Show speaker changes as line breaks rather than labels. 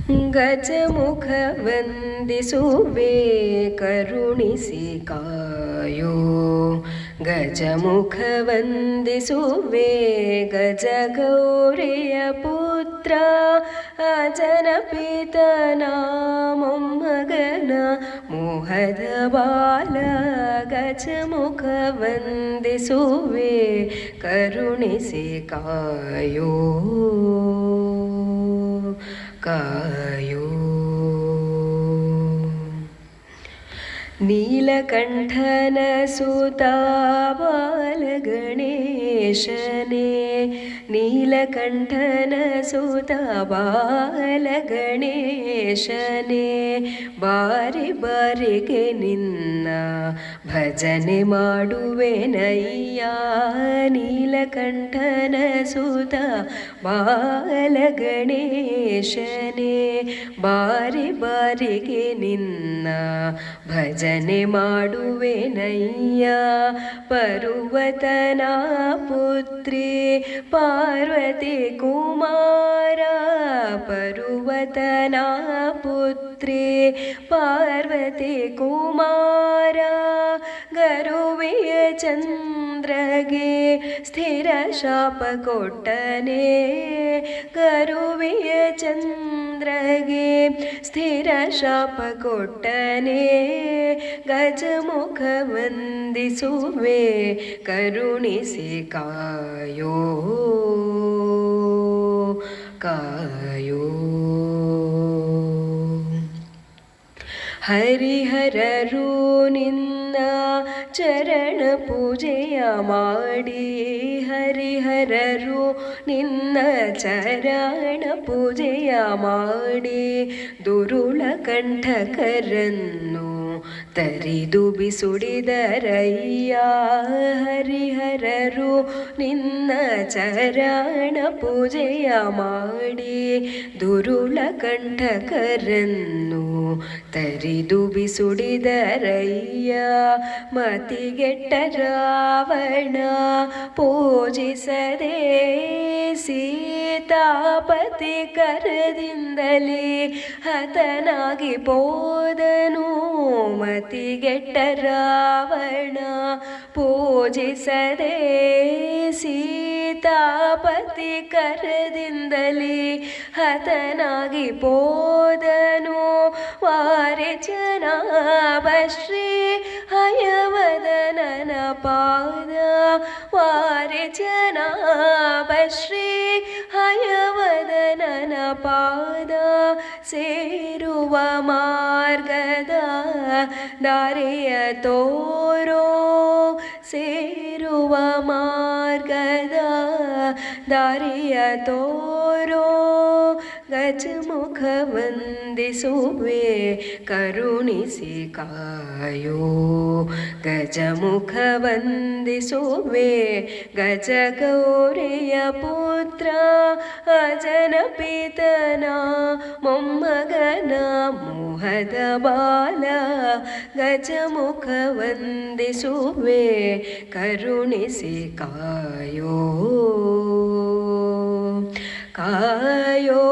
ಗಜಮುಖ ವಂದಿಸುವೆ ಕರುಣಿಸಿ ಕಾಯೋ. ಗಜಮುಖ ವಂದಿಸುವೆ ಗಜಗೌರಿಯ ಪುತ್ರ ಅಜನ ಪಿತನ ಮೊಮ್ಮಗನ ಮೋಹದ ಬಾಲ. ಗಜಮುಖ ವಂದಿಸುವೆ ಕರುಣಿಸಿ ಕಾಯೋ ಕಾಯೋ. ನೀಲಕಂಠನ ಸುತ ಬಾಲಗಣೇಶನೇ, ನೀಲಕಂಠನ ಸುತ ಬಾಲಗಣೇಶನೇ, ಬಾರಿ ಬಾರಿಗೆ ನಿನ್ನ ಭಜನೆ ಮಾಡುವೆನಯ್ಯ. ನೀಲಕಂಠನ ಸುತ ಬಾಲಗಣೇಶನೇ, ಬಾರಿ ಬಾರಿಗೆ ನಿನ್ನ ಭಜನೆ ಮಾಡುವೆನಯ್ಯ. ಪರ್ವತನ ಪುತ್ರಿ ಪಾರ್ವತಿ ಕುಮಾರ, ಪರ್ವತನ ಪುತ್ರಿ ಪಾರ್ವತಿ ಕುಮಾರ. ಗರುವಿಯ ಚಂದ್ರಗೆ ಸ್ಥಿರ ಶಾಪ ಕೊಟ್ಟನೆ, ಗರುವಿಯ ಚಂದ್ರಗೆ ಸ್ಥಿರ ಶಾಪ ಕೊಟ್ಟನೆ. ಗಜಮುಖ ವಂದಿಸುವೆ ಕರುಣಿಸಿ ಕಾಯೋ ಕಾಯೋ. ಹರಿಹರರು ನಿನ್ನ ಚರಣ ಪೂಜೆಯ ಮಾಡಿ, ಹರಿಹರರು ನಿನ್ನ ಚರಣ ಪೂಜೆಯ ಮಾಡಿ. ದುರುಳ ಕಂಠಕರನ್ನು ತರಿದು ಬಿಸುಡಿದರಯ್ಯ, ಹರಿಹರರು ನಿನ್ನ ಚರಣ ಪೂಜೆಯ ಮಾಡಿ. ದುರುಳ ಕಂಠಕರನ್ನು ತರಿದು ಬಿಸುಡಿದರಯ್ಯ. ಮತಿಗೆಟ್ಟ ರಾವಣ ಪೂಜಿಸದೆ ಸೀತಾಪತಿ ಕರದಿಂದಲೇ ಹತನಾಗಿ ಪೋದನು. ಮತಿಗೆಟ್ಟ ರಾವಣ ಪೂಜಿಸದೆ ಸೀತಾಪತಿ ಕರದಿಂದಲೇ ಹತನಾಗಿ ಪೋದನು. ವಾರೆ ಜನಾಭ ಶ್ರೀ ಹಯವದನನ ಪಾದ, ವಾರೆ ಜನಾಭ ಶ್ರೀ ಹಯವದನನ ಪಾದ. ಸೇರುವ ಮಾರ್ಗದ ದಾರಿಯ ತೋರೋ, ಸೇರುವ ಮಾರ್ಗದ ದಾರಿಯ ತೋರೋ. ಗಜಮುಖ ವಂದಿಸುವೆ ಕರುಣಿಸಿ ಕಾಯೋ, ಗಜಮುಖ ವಂದಿಸುವೆ ಗಜಗೌರಿಯ ಪುತ್ರ ಅಜನ ಪಿತನ ಮೊಮ್ಮಗನ ಮೋಹದ ಬಾಲ. ಗಜಮುಖ ವಂದಿಸುವೆ ಕರುಣಿಸಿ ಕಾಯೋ ಕಾಯೋ.